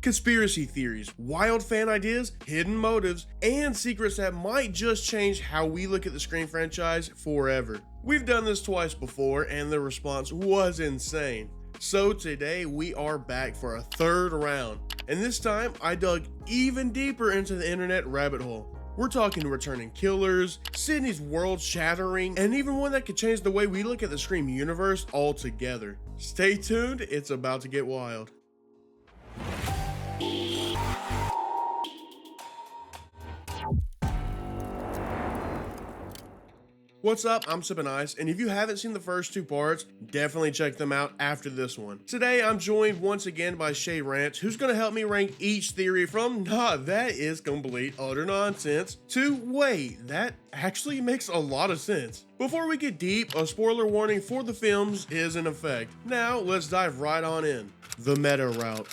Conspiracy theories, wild fan ideas, hidden motives, and secrets that might just change how we look at the Scream franchise forever. We've done this twice before and the response was insane. So today we are back for a third round, and this time I dug even deeper into the internet rabbit hole. We're talking returning killers, Sydney's world-shattering, and even one that could change the way we look at the Scream universe altogether. Stay tuned, it's about to get wild. What's up, I'm Sippin, and if you haven't seen the first two parts, definitely check them out after this one. Today I'm joined once again by Shay Ranch, who's going to help me rank each theory from nah, that is complete utter nonsense, to wait, that actually makes a lot of sense. Before we get deep, a spoiler warning for the films is in effect. Now let's dive right on in. The meta route.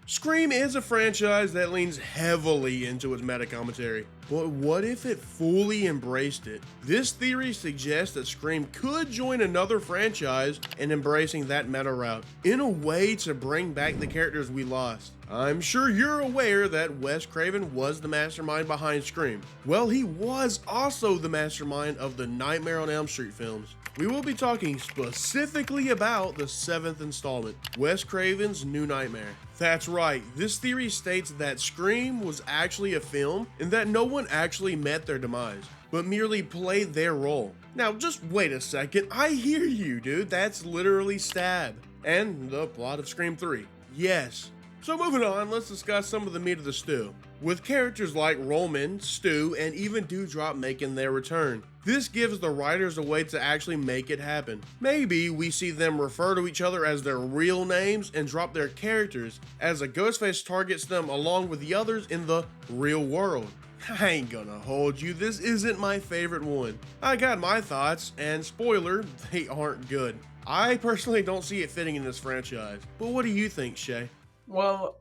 Scream is a franchise that leans heavily into its meta commentary, but what if it fully embraced it? This theory suggests that Scream could join another franchise in embracing that meta route, in a way to bring back the characters we lost. I'm sure you're aware that Wes Craven was the mastermind behind Scream. Well, he was also the mastermind of the Nightmare on Elm Street films. We will be talking specifically about the 7th installment, Wes Craven's New Nightmare. That's right, this theory states that Scream was actually a film and that no one actually met their demise, but merely played their role. Now just wait a second, I hear you dude, that's literally Stab, and the plot of Scream 3. Yes. So moving on, let's discuss some of the meat of the stew, with characters like Roman, Stu, and even Dewdrop making their return. This gives the writers a way to actually make it happen. Maybe we see them refer to each other as their real names and drop their characters, as a Ghostface targets them along with the others in the real world. I ain't gonna hold you, this isn't my favorite one. I got my thoughts, and spoiler, they aren't good. I personally don't see it fitting in this franchise, but what do you think, Shay? Well,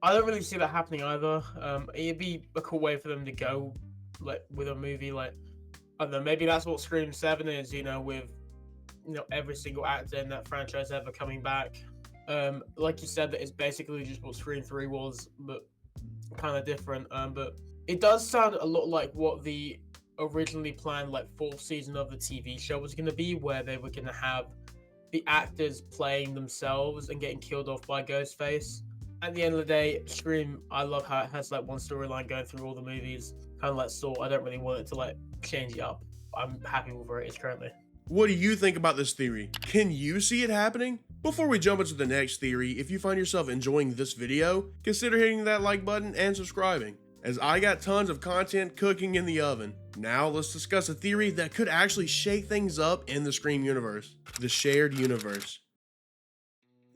I don't really see that happening either. It'd be a cool way for them to go, like, with a movie, like, I don't know, maybe that's what Scream 7 is, with, every single actor in that franchise ever coming back. Like you said, that it's basically just what Scream 3 was, but kind of different. But it does sound a lot like what the originally planned, like, 4th season of the TV show was going to be, where they were going to have the actors playing themselves and getting killed off by Ghostface. At the end of the day, Scream, I love how it has like one storyline going through all the movies, kind of like Saw. I don't really want it to like change it up. I'm happy with where it is currently. What do you think about this theory? Can you see it happening? Before we jump into the next theory, if you find yourself enjoying this video, consider hitting that like button and subscribing, as I got tons of content cooking in the oven. Now let's discuss a theory that could actually shake things up in the Scream universe, the shared universe.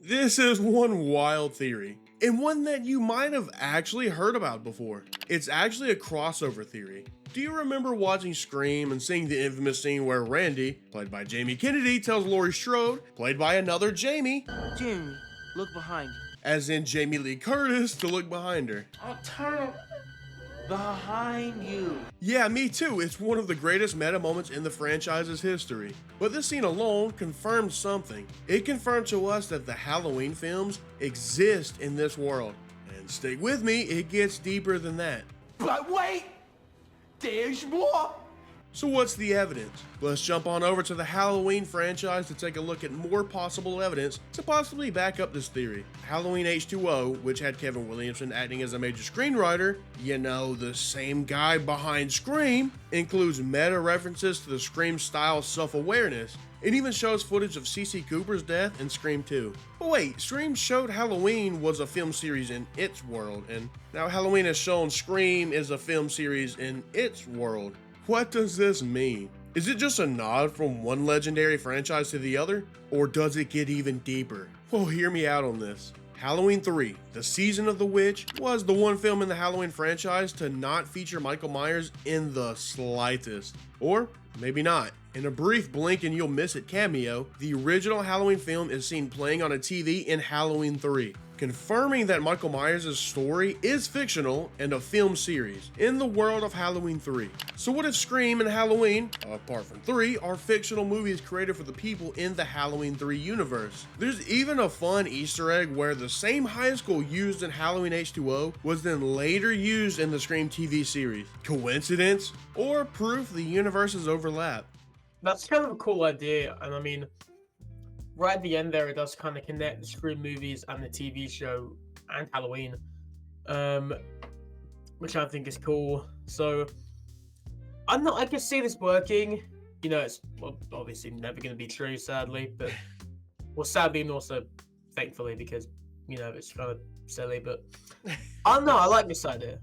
This is one wild theory, and one that you might have actually heard about before. It's actually a crossover theory. Do you remember watching Scream and seeing the infamous scene where Randy, played by Jamie Kennedy, tells Laurie Strode, played by another Jamie, Jamie, look behind you. as in Jamie Lee Curtis, to look behind her? I'll turn behind you. Yeah, me too, it's one of the greatest meta moments in the franchise's history. But this scene alone confirmed something. It confirmed to us that the Halloween films exist in this world. And stick with me, it gets deeper than that. But wait, there's more. So what's the evidence? Let's jump on over to the Halloween franchise to take a look at more possible evidence to possibly back up this theory. Halloween H2O, which had Kevin Williamson acting as a major screenwriter, the same guy behind Scream, includes meta references to the Scream style self-awareness. It even shows footage of CC Cooper's death in Scream 2. But wait, Scream showed Halloween was a film series in its world, and now Halloween has shown Scream is a film series in its world. What does this mean? Is it just a nod from one legendary franchise to the other? Or does it get even deeper? Well, hear me out on this. Halloween 3, The Season of the Witch, was the one film in the Halloween franchise to not feature Michael Myers in the slightest. Or maybe not. In a brief blink and you'll miss it cameo, the original Halloween film is seen playing on a TV in Halloween 3. confirming that Michael Myers' story is fictional and a film series in the world of Halloween 3. So what if Scream and Halloween, apart from 3, are fictional movies created for the people in the Halloween 3 universe? There's even a fun Easter egg where the same high school used in Halloween H2O was then later used in the Scream TV series. Coincidence? Or proof the universes overlap? That's kind of a cool idea, and I mean, right at the end there, it does kind of connect the Scream movies and the TV show and Halloween, which I think is cool. So I can see this working. You know, it's obviously never going to be true, sadly, but sadly and also thankfully, because you know it's kind of silly. But I don't know. I like this idea.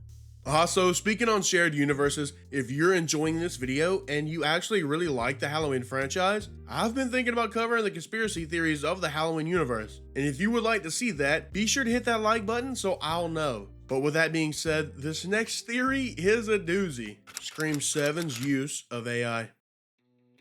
So speaking on shared universes, if you're enjoying this video and you actually really like the Halloween franchise, I've been thinking about covering the conspiracy theories of the Halloween universe. And if you would like to see that, be sure to hit that like button so I'll know. But with that being said, this next theory is a doozy. Scream 7's use of AI.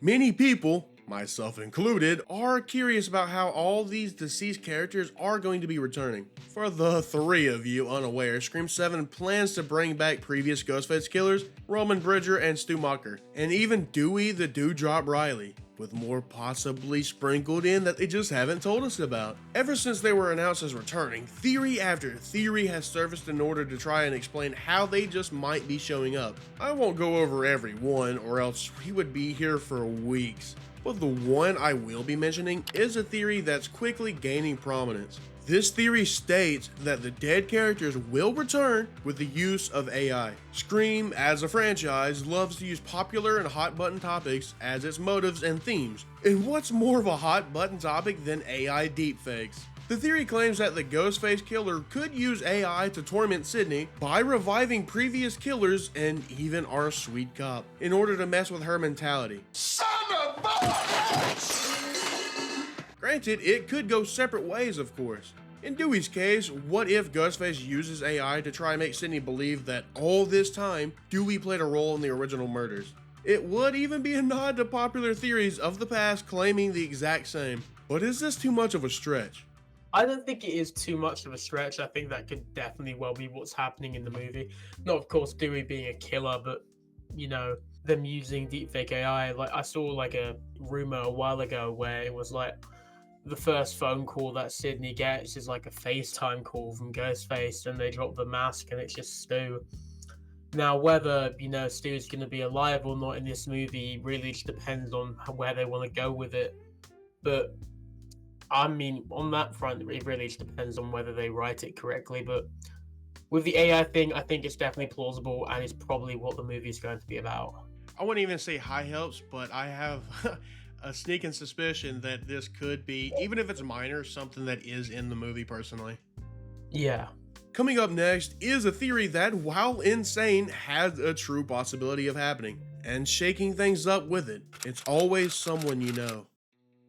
Many people, myself included, are curious about how all these deceased characters are going to be returning. For the 3 of you unaware, Scream 7 plans to bring back previous Ghostface killers, Roman Bridger and Stu Macher, and even Dewey the Dewdrop Riley, with more possibly sprinkled in that they just haven't told us about. Ever since they were announced as returning, theory after theory has surfaced in order to try and explain how they just might be showing up. I won't go over every one or else we would be here for weeks. But the one I will be mentioning is a theory that's quickly gaining prominence. This theory states that the dead characters will return with the use of AI. Scream, as a franchise, loves to use popular and hot button topics as its motives and themes. And what's more of a hot button topic than AI deepfakes? The theory claims that the Ghostface killer could use AI to torment Sydney by reviving previous killers and even our sweet cop in order to mess with her mentality. Son of a bitch! Granted, it could go separate ways, of course. In Dewey's case, what if Ghostface uses AI to try and make Sydney believe that all this time, Dewey played a role in the original murders? It would even be a nod to popular theories of the past claiming the exact same. But is this too much of a stretch? I don't think it is too much of a stretch. I think that could definitely well be what's happening in the movie. Not, of course, Dewey being a killer, but, you know, them using deepfake AI. Like, I saw, like, a rumor a while ago where it was, like, the first phone call that Sydney gets is, like, a FaceTime call from Ghostface, and they drop the mask, and it's just Stu. Now, whether, you know, Stu's going to be alive or not in this movie really just depends on where they want to go with it. But I mean, on that front, it really just depends on whether they write it correctly. But with the AI thing, I think it's definitely plausible, and it's probably what the movie is going to be about. I wouldn't even say high hopes, but I have a sneaking suspicion that this could be, even if it's minor, something that is in the movie personally. Yeah. Coming up next is a theory that, while insane, has a true possibility of happening, and shaking things up with it. It's always someone you know.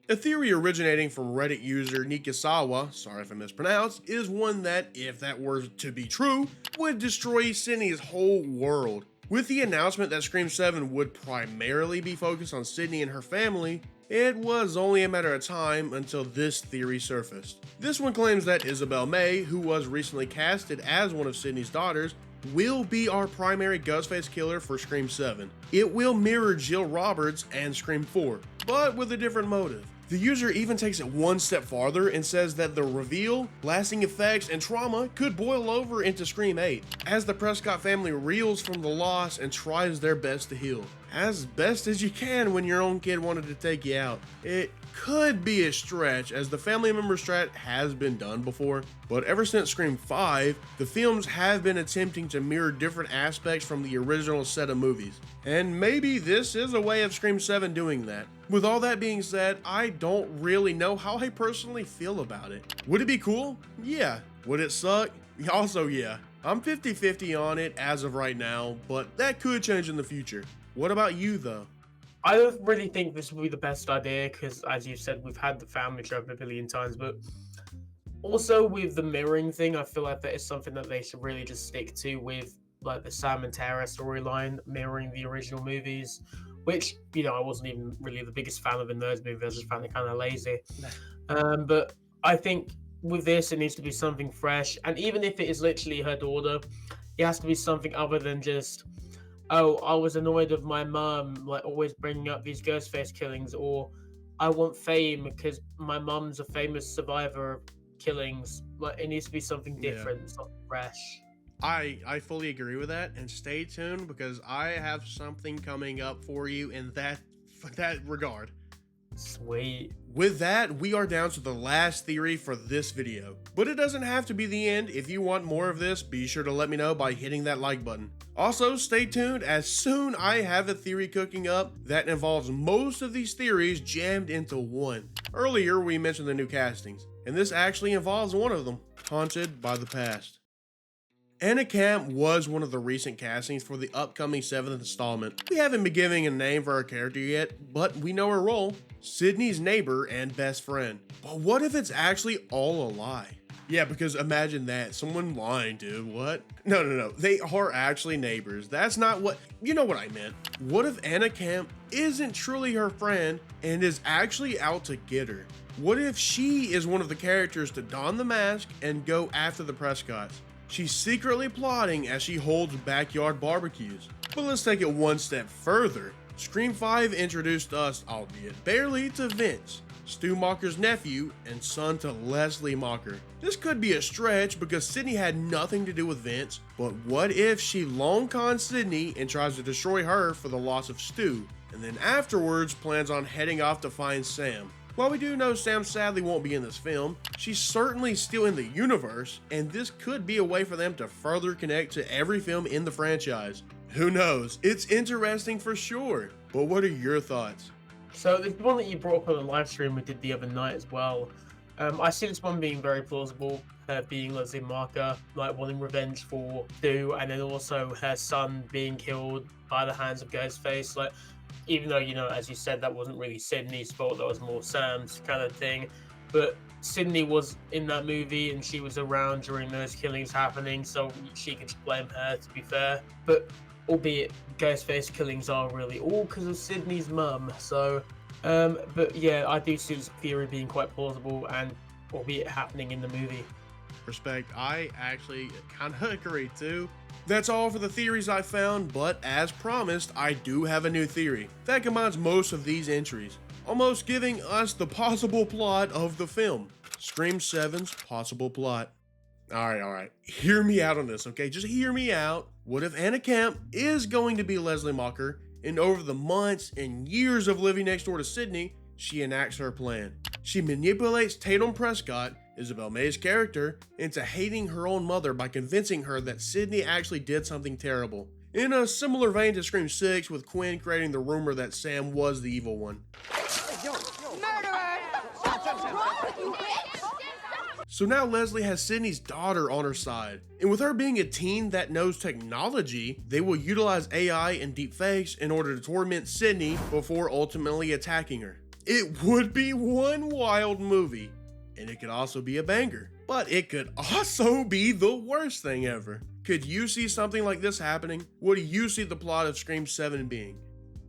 A theory originating from Reddit user Nikasawa, sorry if I mispronounced, is one that, if that were to be true, would destroy Sydney's whole world. With the announcement that Scream 7 would primarily be focused on Sydney and her family, it was only a matter of time until this theory surfaced. This one claims that Isabel May, who was recently casted as one of Sydney's daughters, will be our primary Ghostface killer for Scream 7. It will mirror Jill Roberts and Scream 4, but with a different motive. The user even takes it one step farther and says that the reveal, lasting effects, and trauma could boil over into Scream 8, as the Prescott family reels from the loss and tries their best to heal. As best as you can when your own kid wanted to take you out. It could be a stretch, as the family member strat has been done before, but ever since Scream 5, the films have been attempting to mirror different aspects from the original set of movies. And maybe this is a way of Scream 7 doing that. With all that being said, I don't really know how I personally feel about it. Would it be cool? Yeah. Would it suck? Also, yeah. I'm 50-50 on it as of right now, but that could change in the future. What about you, though? I don't really think this would be the best idea because, as you said, we've had the family trope a billion times, but also with the mirroring thing, I feel like that is something that they should really just stick to with, like, the Sam and Tara storyline, mirroring the original movies, which, you know, I wasn't even really the biggest fan of in those movies. I just found it kind of lazy. But I think with this, it needs to be something fresh. And even if it is literally her daughter, it has to be something other than just, oh, I was annoyed with my mum, like always bringing up these Ghostface killings, or I want fame because my mum's a famous survivor of killings. Like, it needs to be something different, something fresh. I fully agree with that, and stay tuned because I have something coming up for you in that regard. Sweet. With that, we are down to the last theory for this video. But it doesn't have to be the end. If you want more of this, be sure to let me know by hitting that like button. Also, stay tuned as soon I have a theory cooking up that involves most of these theories jammed into one. Earlier, we mentioned the new castings, and this actually involves one of them, Haunted by the Past. Anna Camp was one of the recent castings for the upcoming 7th installment. We haven't been giving a name for her character yet, but we know her role, Sydney's neighbor and best friend. But what if it's actually all a lie? Yeah, because imagine that, someone lying, dude, what? No, they are actually neighbors. That's not what, you know what I meant. What if Anna Camp isn't truly her friend and is actually out to get her? What if she is one of the characters to don the mask and go after the Prescotts? She's secretly plotting as she holds backyard barbecues. But let's take it one step further. Scream 5 introduced us, albeit barely, to Vince, Stu Macher's nephew and son to Leslie Macher. This could be a stretch because Sydney had nothing to do with Vince, but what if she long cons Sydney and tries to destroy her for the loss of Stu, and then afterwards plans on heading off to find Sam? While we do know Sam sadly won't be in this film, she's certainly still in the universe, and this could be a way for them to further connect to every film in the franchise. Who knows? It's interesting for sure, but what are your thoughts? So the one that you brought up on the live stream we did the other night as well, I see this one being very plausible, being Leslie Marker, like wanting revenge for Stu, and then also her son being killed by the hands of Ghostface. Like, even though, you know, as you said, that wasn't really Sydney's fault, that was more Sam's kind of thing. But Sydney was in that movie and she was around during those killings happening, so she could blame her, to be fair. But albeit Ghostface killings are really all because of Sydney's mum. So, but yeah, I do see this theory being quite plausible and albeit happening in the movie. Respect, I actually kind of agree too. That's all for the theories I found, but as promised, I do have a new theory that combines most of these entries, almost giving us the possible plot of the film. Scream 7's possible plot. Alright, hear me out on this, okay? Just hear me out. What if Anna Camp is going to be Leslie Macher, and over the months and years of living next door to Sydney, she enacts her plan. She manipulates Tatum Prescott, Isabel May's character, into hating her own mother by convincing her that Sydney actually did something terrible. In a similar vein to Scream 6, with Quinn creating the rumor that Sam was the evil one. Murderer! What's wrong with you, bitch? So now Leslie has Sydney's daughter on her side, and with her being a teen that knows technology, they will utilize AI and deepfakes in order to torment Sydney before ultimately attacking her. It would be one wild movie, and it could also be a banger, but it could also be the worst thing ever. Could you see something like this happening? What do you see the plot of Scream 7 being?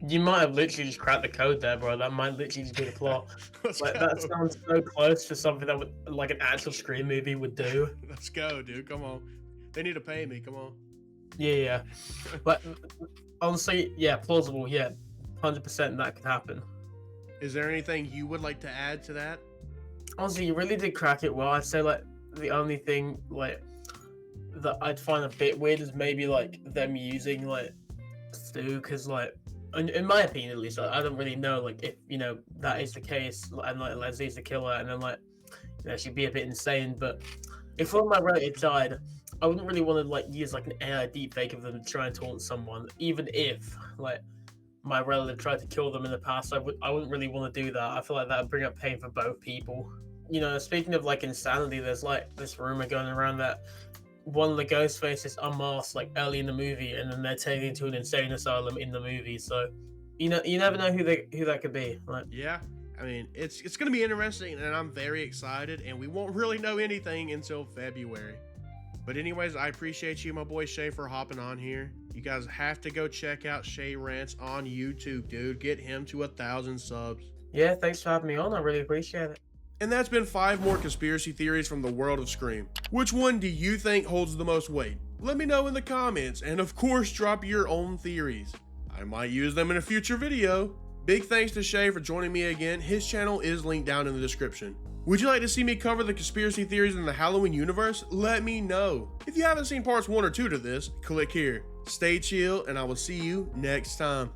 You might have literally just cracked the code there, bro. That might literally just be the plot. Like, that sounds so close to something that would, like, an actual Scream movie would do. Let's go, dude. Come on. They need to pay me. Come on. Yeah. But honestly, yeah, plausible. Yeah, 100% that could happen. Is there anything you would like to add to that? Honestly, you really did crack it well. I'd say, like, the only thing, like, that I'd find a bit weird is maybe, like, them using, like, Stu, because, like, in my opinion at least, I don't really know, like, if, you know, that is the case, and, like, Leslie's the killer, and then, like, you know, she'd be a bit insane, but if one of my relatives died, I wouldn't really want to, like, use, like, an AI deepfake of them to try and taunt someone, even if, like, my relative tried to kill them in the past. I wouldn't really want to do that. I feel like that would bring up pain for both people. You know, speaking of, like, insanity, there's, like, this rumor going around that one of the Ghostfaces unmasked, like, early in the movie, and then they're taken to an insane asylum in the movie. So, you know, you never know who that could be. Like, yeah, I mean, it's gonna be interesting, and I'm very excited. And we won't really know anything until February. But anyways, I appreciate you, my boy Shay, for hopping on here. You guys have to go check out Shay Rants on YouTube, dude. Get him to 1,000 subs. yeah, thanks for having me on. I really appreciate it. And that's been 5 more conspiracy theories from the world of Scream. Which one do you think holds the most weight? Let me know in the comments, and of course drop your own theories. I might use them in a future video. Big thanks to Shay for joining me again. His channel is linked down in the description. Would you like to see me cover the conspiracy theories in the Halloween universe? Let me know. If you haven't seen parts 1 or 2 to this, click here. Stay chill, and I will see you next time.